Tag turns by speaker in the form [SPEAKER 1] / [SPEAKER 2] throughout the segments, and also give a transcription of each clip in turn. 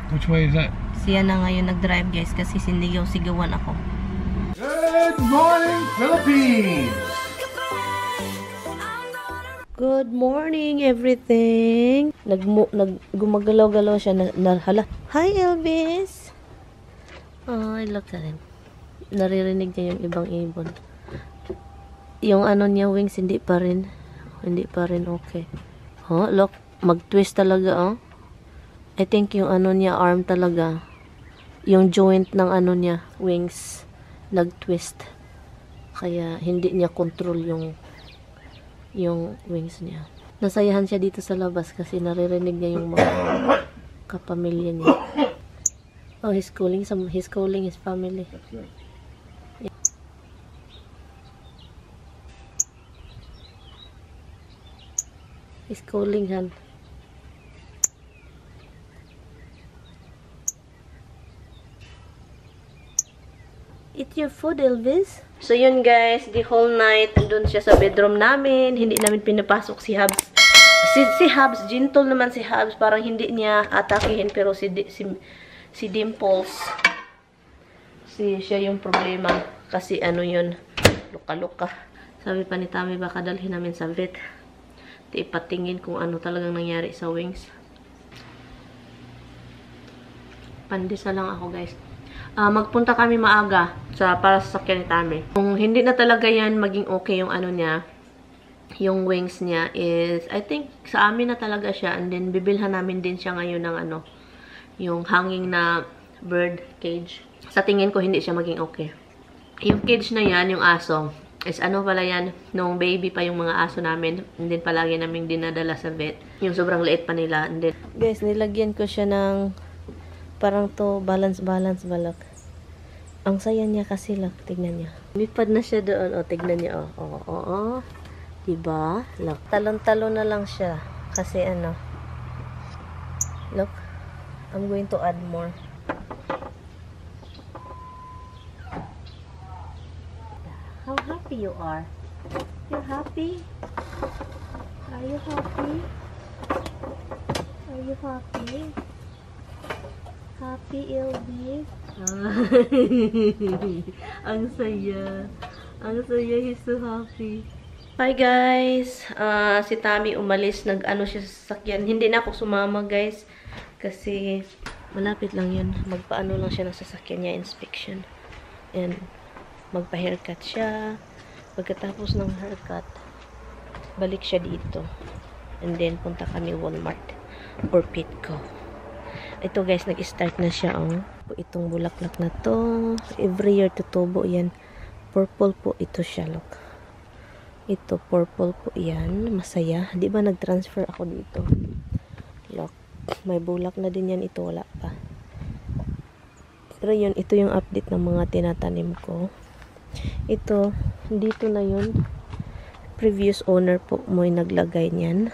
[SPEAKER 1] Which way is that?
[SPEAKER 2] Siya na ngayon nag-drive guys kasi sindigaw-sigawan ako.
[SPEAKER 1] Good morning, Philippines!
[SPEAKER 2] Good morning, everything. Gumagalaw-galaw siya hala. Hi, Elvis! Oh, look at him. Naririnig niya yung ibang ibon. Yung ano niya, wings, hindi pa rin. Hindi pa rin okay. Oh, look. Mag-twist talaga, oh. I think yung ano niya, arm talaga. Yung joint ng ano niya, wings, nag-twist. Kaya, hindi niya control yung wings niya. Nasayahan siya dito sa labas kasi naririnig niya yung mga kapamilya niya. Oh, he's calling his family. He's calling Han. Eat your food, Elvis. So yun guys, the whole night andun siya sa bedroom namin. Hindi namin pinapasok si Habs. Si Habs, gentle naman si Habs. Parang hindi niya atakihin. Pero si Dimples, siya yung problema. Kasi ano yun, luka-luka. Sabi pa ni Tami, baka dalhin namin sa vet. Ipatingin kung ano talagang nangyari sa wings. Pandesa lang ako guys. Magpunta kami maaga para sa sakyan ni Tami. Kung hindi na talaga yan maging okay yung ano niya, yung wings niya is, I think sa amin na talaga siya, and then bibilhan namin din siya ngayon ng ano, yung hanging na bird cage. Sa tingin ko hindi siya maging okay. Yung cage na yan, yung aso, is ano pala yan, nung baby pa yung mga aso namin, and then palagi namin dinadala sa vet. Yung sobrang liit pa nila, and then, guys, nilagyan ko siya ng parang to balance balak. Ang saya niya kasi lang, tignan niya. Lipad na siya doon, o tignan niya, o. Diba? Look. Talon-talon na lang siya. Kasi ano, look, I'm going to add more. How happy you are? You're happy? Are you happy? Are you happy? Happy, Elvis? Ang saya. Ang saya, he's so happy. Hi guys! Si Tami umalis, nag-ano siya sa sasakyan. Hindi na ako sumama guys. Kasi malapit lang yun. Magpaano lang siya ng sasakyan niya, inspection. And magpa-haircut siya. Pagkatapos ng haircut, balik siya dito. And then punta kami Walmart or Petco. Ito guys, nag-start na siya, oh. Itong bulaklak na to, every year tutubo yan. Purple po ito siya, look. Ito, purple po yan. Masaya. Di ba nag-transfer ako dito? Look, may bulak na din yan. Ito, wala pa. Pero yun, ito yung update ng mga tinatanim ko. Ito, dito na yun. Previous owner po mo yung naglagay niyan.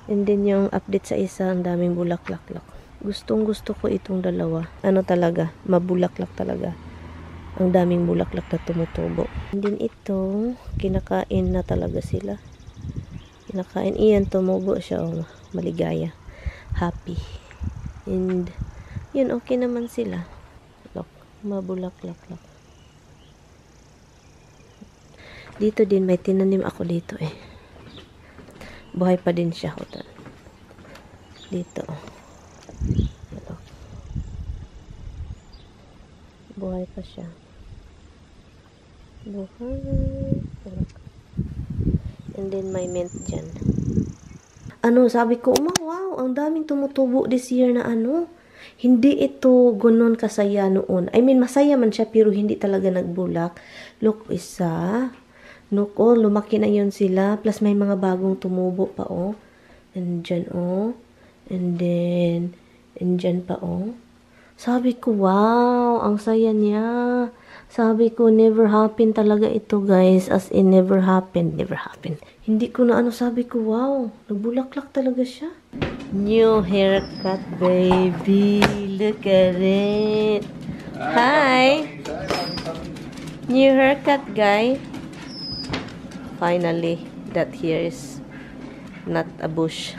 [SPEAKER 2] And then yung update sa isa, ang daming bulaklak, look. Gustong gusto ko itong dalawa. Ano talaga, mabulaklak talaga. Ang daming bulaklak na tumutubo. And then ito, kinakain na talaga sila. Kinakain. Iyan, tumubo siya. Oh, maligaya. Happy. And, yun, okay naman sila. Look, mabulaklak. Dito din, may tinanim ako dito eh. Buhay pa din siya. Hotel. Dito. Look. Buhay pa siya. Buhay. And then may mint dyan. Ano, sabi ko, wow, ang daming tumutubo this year na ano. Hindi ito gunon kasaya noon. I mean, masaya man siya, pero hindi talaga nagbulak. Look, isa. Look, oh, lumaki na yun sila. Plus, may mga bagong tumubo pa, oh. And dyan, oh. And then, and dyan pa, oh. Sabi ko, wow, ang saya niya. Sabi ko, never happened talaga ito, guys. As in, never happened. Hindi ko na ano, sabi ko, wow, nagbulaklak talaga siya. New haircut, baby. Look at it. Hi. New haircut, guy. Finally, that hair is not a bush.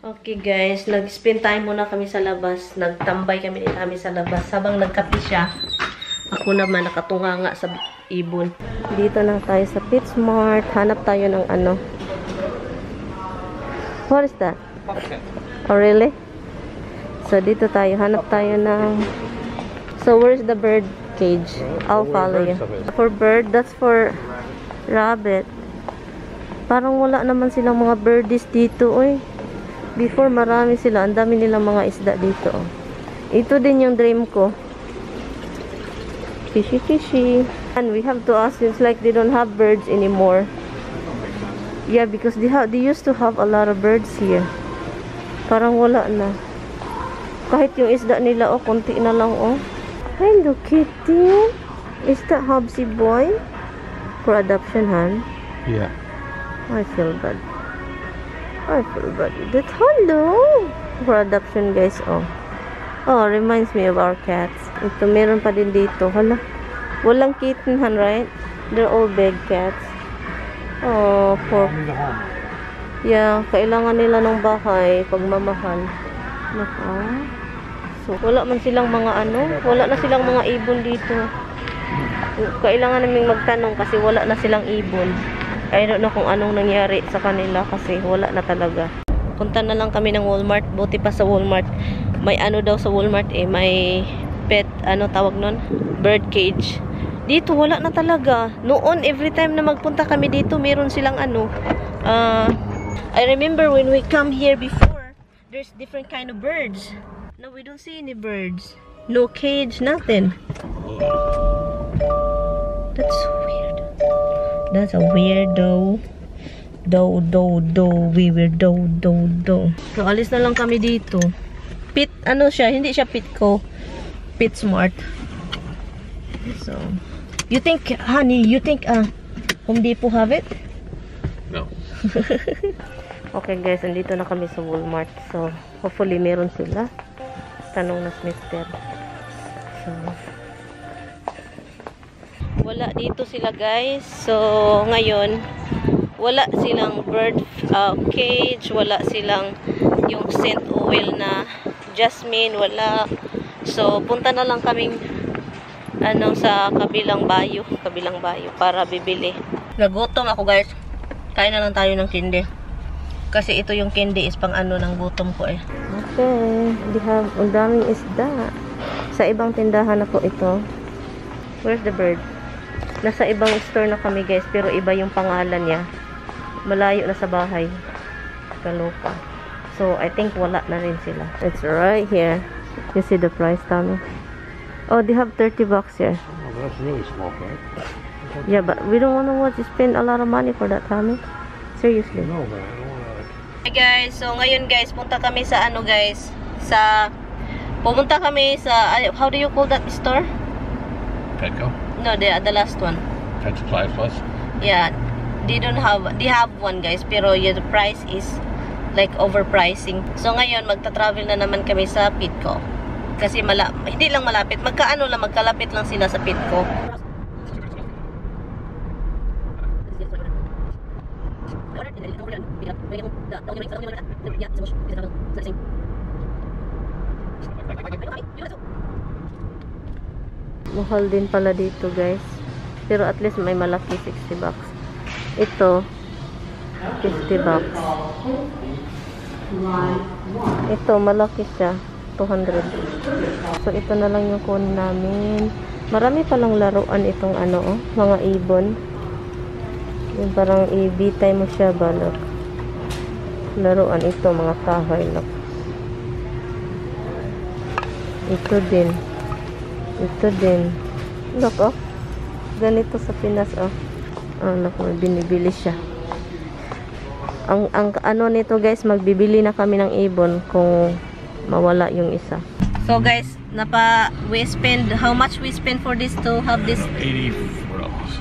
[SPEAKER 2] Okay guys, nag-spend time muna kami sa labas. Nagtambay kami sa labas. Habang nagkape siya, ako naman nakatunganga sa ibon. Dito na tayo sa PetSmart. Hanap tayo ng ano. What is that? Oh really? So dito tayo, hanap tayo ng... So where's the bird cage? I'll follow you. For bird, that's for rabbit. Parang wala naman silang mga birdies dito, oy. Before, marami sila. Ang dami nilang mga isda dito, oh. Ito din yung dream ko. Fishy, fishy. And we have to ask, it's like they don't have birds anymore. Yeah, because they used to have a lot of birds here. Parang wala na. Kahit yung isda nila, oh, konti na lang, oh. Hello, kitty. Is that Hubsy boy? For adoption, Han?
[SPEAKER 1] Yeah.
[SPEAKER 2] I feel bad. I feel bad. That's hello. For adoption, guys. Oh. Oh, reminds me of our cats. Ito, meron pa din dito. Hala. Walang kitten, Han, right? They're all big cats. Oh, poor. Yeah, kailangan nila ng bahay. Pagmamahal. Nako. So, wala man silang mga ano. Wala na silang mga ibon dito. Kailangan naming magtanong kasi wala na silang ibon. I don't know kung anong nangyari sa kanila kasi wala na talaga. Punta na lang kami ng Walmart. Buti pa sa Walmart. May ano daw sa Walmart eh. May pet, ano tawag nun? Bird cage. Dito wala na talaga. Noon, every time na magpunta kami dito, meron silang ano. I remember when we come here before, there's different kind of birds. No, we don't see any birds. No cage, nothing. That's so weird. That's a weirdo. Weirdo. So, alis na lang kami dito. Ano siya? Hindi siya Petco. PetSmart. So, you think, honey, Home Depot have it?
[SPEAKER 1] No.
[SPEAKER 2] Okay guys, andito na kami sa Walmart. So, hopefully meron sila. Tanong na Mr. So, wala dito sila guys. So, ngayon, wala silang bird cage, wala silang yung scent oil na jasmine, wala. So, punta na lang kaming sa kabilang bayo para bibili. Nagutom ako guys. Kain na lang tayo ng candy. Kasi ito yung candy is pang ng gutom ko eh. Okay, ang daming isda. Sa ibang tindahan ako ito. Where's the bird? Nasa ibang store na kami guys, pero iba yung pangalan niya. Malayo na sa bahay. Kaloka. So, I think wala na rin sila. It's right here. You see the price, Tommy? Oh, they have $30 here.
[SPEAKER 1] Oh, that's really small, right?
[SPEAKER 2] Yeah, but we don't want to spend a lot of money for that, Tommy. Seriously.
[SPEAKER 1] No, man. I don't want to.
[SPEAKER 2] Hey guys, so ngayon guys, punta kami sa pumunta kami sa, how do you call that store?
[SPEAKER 1] Petco?
[SPEAKER 2] No, the last one.
[SPEAKER 1] Pet Supplies Plus?
[SPEAKER 2] Yeah, they have one guys, pero the price is like overpricing. So ngayon, magta-travel na naman kami sa Petco. Kasi hindi lang malapit, magkalapit lang sila sa Petco. Mahal din pala dito guys, pero at least may malaki, $60. Ito $50. Ito malaki siya, 200. So ito na lang yung kunin namin. Marami palang laruan itong mga ibon. Yung parang ibitay mo siya ba, look. Laruan ito, mga kahoy, look. Ito din. Look, oh. Ganito sa Pinas, oh. Look, may binibili siya. Ang nito guys, magbibili na kami ng ibon kung mawala yung isa. So guys, how much we spend for this to have this?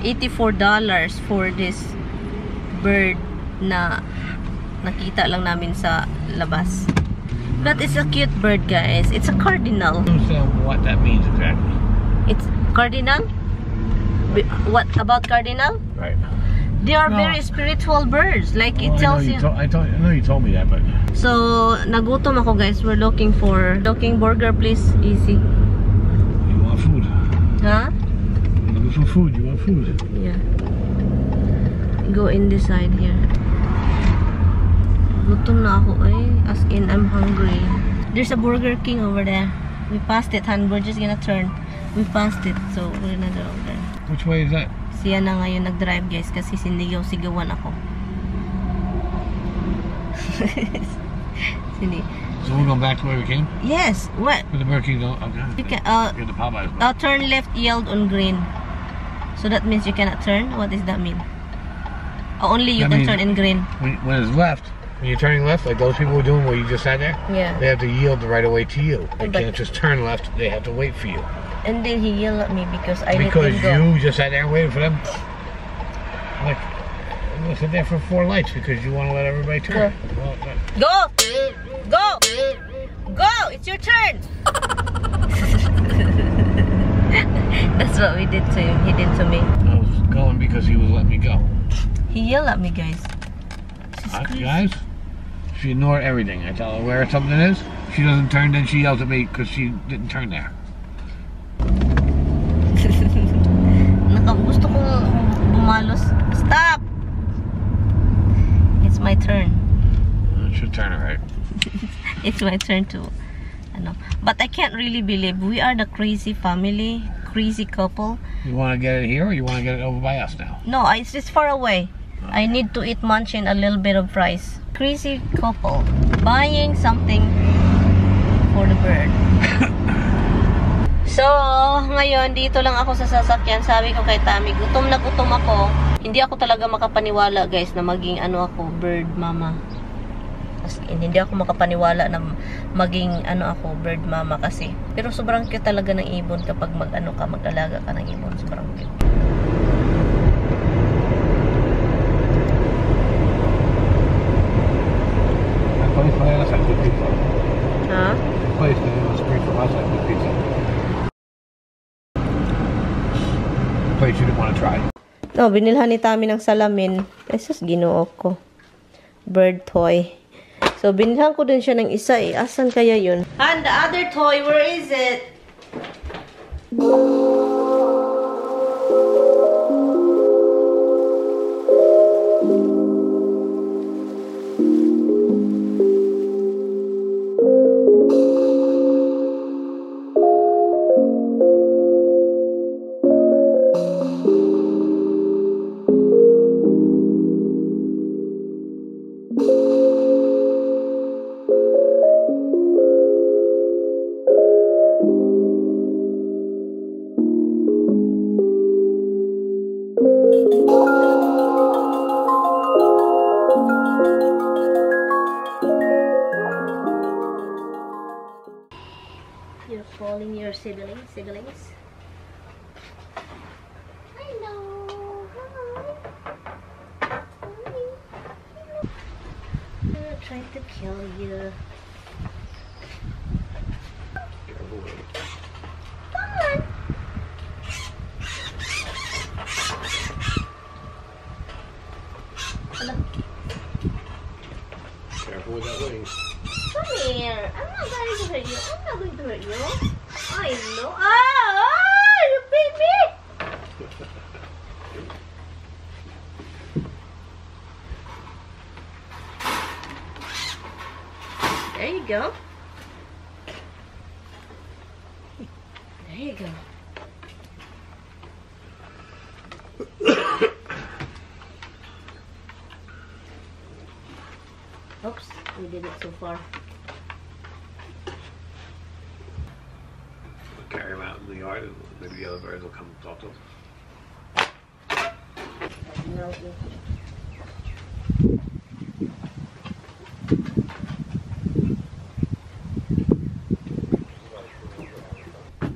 [SPEAKER 2] $84 for this bird na nakita lang namin sa labas. But it's a cute bird guys. It's a cardinal.
[SPEAKER 1] I don't understand what that means exactly.
[SPEAKER 2] It's cardinal? What about cardinal?
[SPEAKER 1] Right.
[SPEAKER 2] They are
[SPEAKER 1] No.
[SPEAKER 2] very spiritual birds. Like it
[SPEAKER 1] Oh,
[SPEAKER 2] tells you.
[SPEAKER 1] I know you told me that, but
[SPEAKER 2] So, nagutom ako guys. We're looking burger, please. Easy.
[SPEAKER 1] you want food.
[SPEAKER 2] Huh?
[SPEAKER 1] You're looking for food. You want food.
[SPEAKER 2] Yeah. Go in this side here. Gutom na ako eh. As in, I'm hungry. There's a Burger King over there. We passed it, Han. We're just gonna turn. We passed it. So, we're gonna go there.
[SPEAKER 1] Which way is that?
[SPEAKER 2] Siya na ngayon nag-drive guys kasi sinigaw-sigawan ako. Sini.
[SPEAKER 1] So we're going back to where we came?
[SPEAKER 2] Yes. What?
[SPEAKER 1] Where the Burger King don't? Okay.
[SPEAKER 2] You can,
[SPEAKER 1] You're the Popeyes.
[SPEAKER 2] turn left yield on green. So that means you cannot turn? What does that mean? Only you
[SPEAKER 1] That
[SPEAKER 2] can
[SPEAKER 1] means-
[SPEAKER 2] turn in green.
[SPEAKER 1] When it's left, when you're turning left, like those people were doing where you just sat there,
[SPEAKER 2] Yeah.
[SPEAKER 1] they have to yield the right of way to you. They
[SPEAKER 2] But-
[SPEAKER 1] can't just turn left. They have to wait for you.
[SPEAKER 2] And then he yelled at me because I
[SPEAKER 1] Because
[SPEAKER 2] let him go.
[SPEAKER 1] you just sat there and waited for them. Like, you sit there for 4 lights because you want to let everybody turn. Well,
[SPEAKER 2] Go! Go! Go! It's your turn! That's what we did to him. He did to me.
[SPEAKER 1] I was going because he was letting me go.
[SPEAKER 2] He yelled at me, guys. This is crazy.
[SPEAKER 1] Guys, she ignored everything. I tell her where something is. She doesn't turn, then she yells at me because she didn't turn there.
[SPEAKER 2] Gusto kong bumalos. Stop! It's my turn.
[SPEAKER 1] It's your turn, right?
[SPEAKER 2] It's my turn to but I can't really believe we are the crazy family, crazy couple.
[SPEAKER 1] You want to get it here or you want to get it over by us now?
[SPEAKER 2] No, it's just far away. I need to eat munch and a little bit of fries. Crazy couple buying something for the bird. So, ngayon dito lang ako sa sasakyan. Sabi ko kay Tami, gutom na gutom ako. Hindi ako talaga makapaniwala, guys, na maging ako, bird mama. As in, hindi ako makapaniwala na maging ako, bird mama kasi. Pero sobrang cute talaga ng ibon kapag mag-alaga ka ng ibon. Sobrang cute.
[SPEAKER 1] That place by us had good pizza.
[SPEAKER 2] Ha?
[SPEAKER 1] The place down the street from us had good pizza. The place you didn't want to try.
[SPEAKER 2] No, binilhan ni Tami ng salamin. Jesus, ginoo ko. Bird toy. So, binilhan ko din siya ng isa eh. Asan kaya yun? And the other toy, where is it? You're calling your siblings? Hello. Hi. They're trying to kill you. Come on. Hello.
[SPEAKER 1] Careful with that wing.
[SPEAKER 2] Come here. I'm not going to hurt you. I'm not going to hurt you. I know. Oh, you bit me. There you go. There you go. Oops, we did it so far.
[SPEAKER 1] Carry him out in the yard and maybe the other birds will come talk to him.
[SPEAKER 2] No.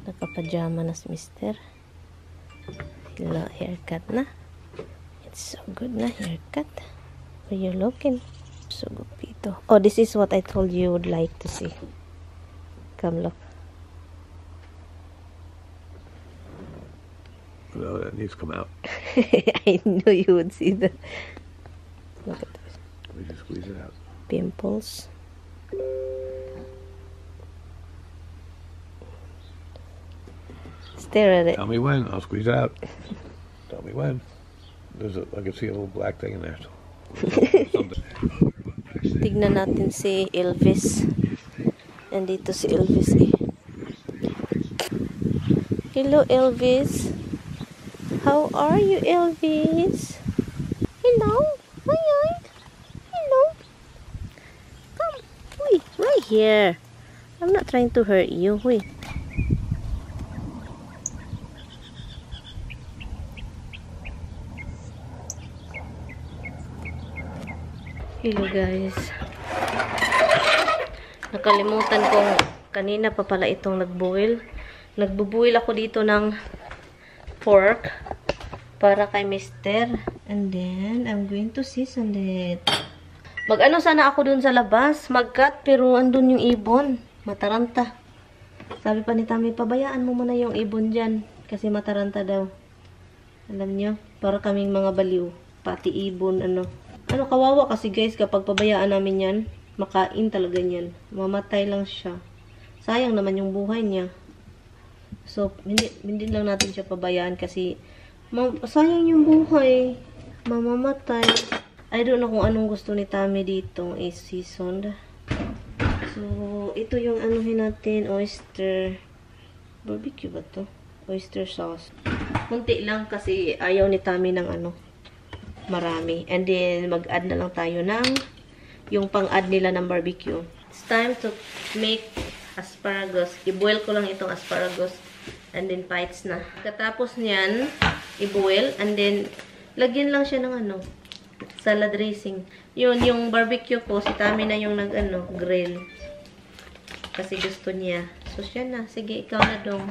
[SPEAKER 2] Nakapajama na si Mister. Hello, haircut na. It's so good na haircut. Where you looking? So gupito. Oh, this is what I told you would like to see. Come look.
[SPEAKER 1] No, that needs to come out.
[SPEAKER 2] I knew you would see that. Look at this.
[SPEAKER 1] We just squeeze it out.
[SPEAKER 2] Pimples. Stare at it.
[SPEAKER 1] Tell me when. I'll squeeze it out. Tell me when. I can see a little black thing in there. Something.
[SPEAKER 2] Tignan natin si Elvis. Nandito si Elvis eh. Hello Elvis. How are you Elvis? Hello. Hi. Hello. Come. Wait, right here. I'm not trying to hurt you. Wait. Hello guys. Nakalimutan kong kanina pa pala itong nagboil. Nagbubuil ako dito ng pork para kay Mister. And then, I'm going to season it. Mag-ano sana ako dun sa labas. Mag-cut, pero andun yung ibon. Mataranta. Sabi pa ni Tami, pabayaan mo muna yung ibon dyan. Kasi mataranta daw. Alam nyo, para kaming mga baliw. Pati ibon, ano. Ano, kawawa kasi guys, kapag pabayaan namin yan, makain talaga yan. Mamatay lang siya. Sayang naman yung buhay niya. So, hindi lang natin siya pabayaan kasi sayang yung buhay. Mamamatay. I don't know kung anong gusto ni Tami dito is seasoned. So, ito yung anuhin natin, oyster. Barbecue ba to? Oyster sauce. Kunti lang kasi ayaw ni Tami ng ano, marami. And then, mag-add na lang tayo ng yung pang-add nila ng barbecue. It's time to make asparagus. I-boil ko lang itong asparagus. And then, bites na. Katapos niyan, i-boil. And then, lagyan lang siya ng ano, salad dressing. Yun, yung barbecue ko, si Tami na yung nag-ano, grill. Kasi gusto niya. So, siya na. Sige, ikaw na dong.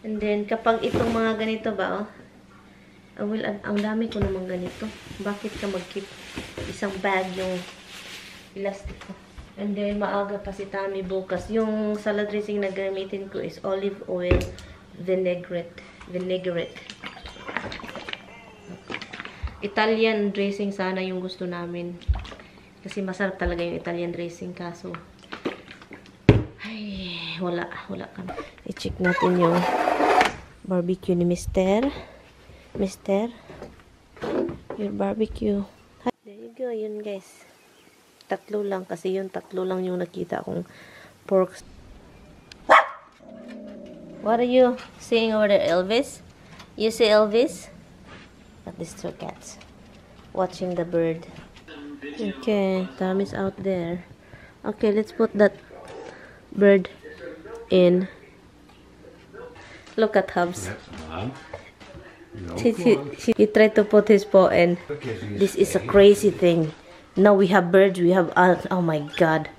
[SPEAKER 2] And then, kapag itong mga ganito ba, well, ang dami ko naman ganito. Bakit ka mag-keep isang bag yung elastic ko? And then, maaga pa si Tami bukas. Yung salad dressing na gamitin ko is olive oil, vinaigrette. Italian dressing sana yung gusto namin. Kasi masarap talaga yung Italian dressing. Kaso, ay, wala kami. I-check natin yung barbecue ni Mister. Mister, your barbecue. There you go, yun guys. Tatlo lang, kasi yun, tatlo lang yung nakita kong pork. What are you seeing over there, Elvis? You see Elvis? Got these two cats watching the bird. Okay, Tommy's out there. Okay, let's put that bird in. Look at Hubs. He tried to put his paw in. This is a crazy thing. Now we have birds, we have oh my god.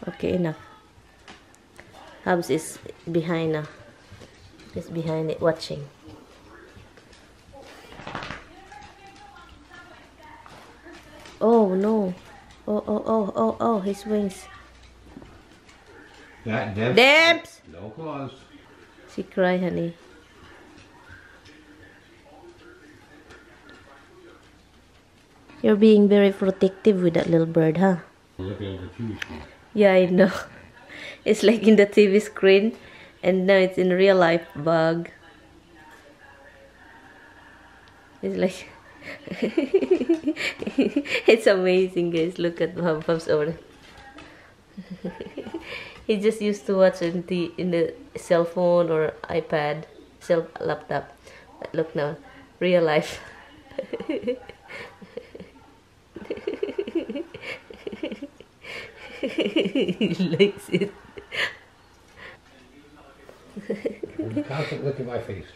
[SPEAKER 2] Okay, enough. Hubs is behind now. He's behind it watching. Oh no. Oh, his wings. Debs!
[SPEAKER 1] No claws.
[SPEAKER 2] She cry, honey. You're being very protective with that little bird, huh?
[SPEAKER 1] Looking at the TV screen.
[SPEAKER 2] Yeah, I know. It's like in the TV screen, and now it's in real life bug. It's like it's amazing, guys. Look at Bubs over there. He just used to watch in the cell phone or iPad, laptop. But look now, real life. He likes it.
[SPEAKER 1] Constantly look at my face.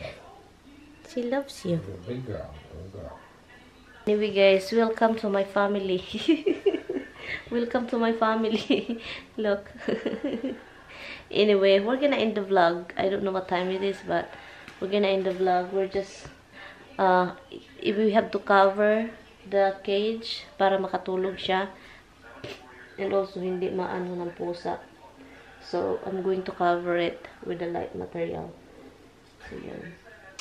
[SPEAKER 2] She loves you.
[SPEAKER 1] You're a big girl.
[SPEAKER 2] Anyway, guys, welcome to my family. Welcome to my family. Look. Anyway, we're gonna end the vlog. I don't know what time it is, but we're gonna end the vlog. We're just if we have to cover the cage para makatulog siya, and also hindi maano ng pusa. So, I'm going to cover it with a light material. So, yun.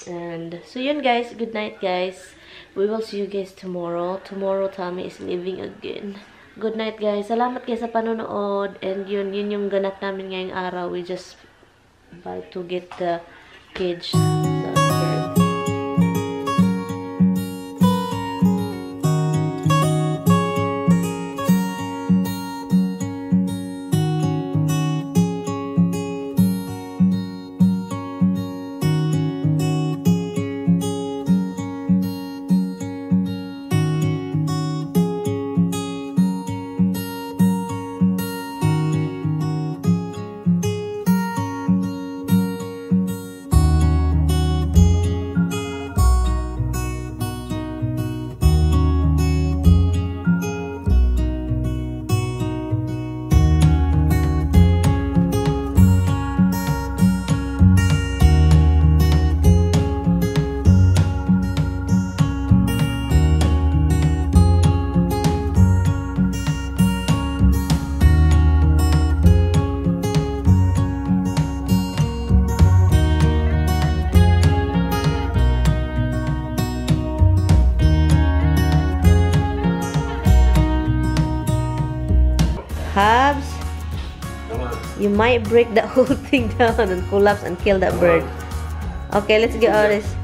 [SPEAKER 2] And, so yun guys. Good night guys. We will see you guys tomorrow. Tomorrow, Tommy is leaving again. Good night guys. Salamat guys sa panonood. And yun yung ganap namin ngayong araw. We just buy to get the cage. Habs, you might break that whole thing down and collapse and kill that bird. Okay, let's get all this.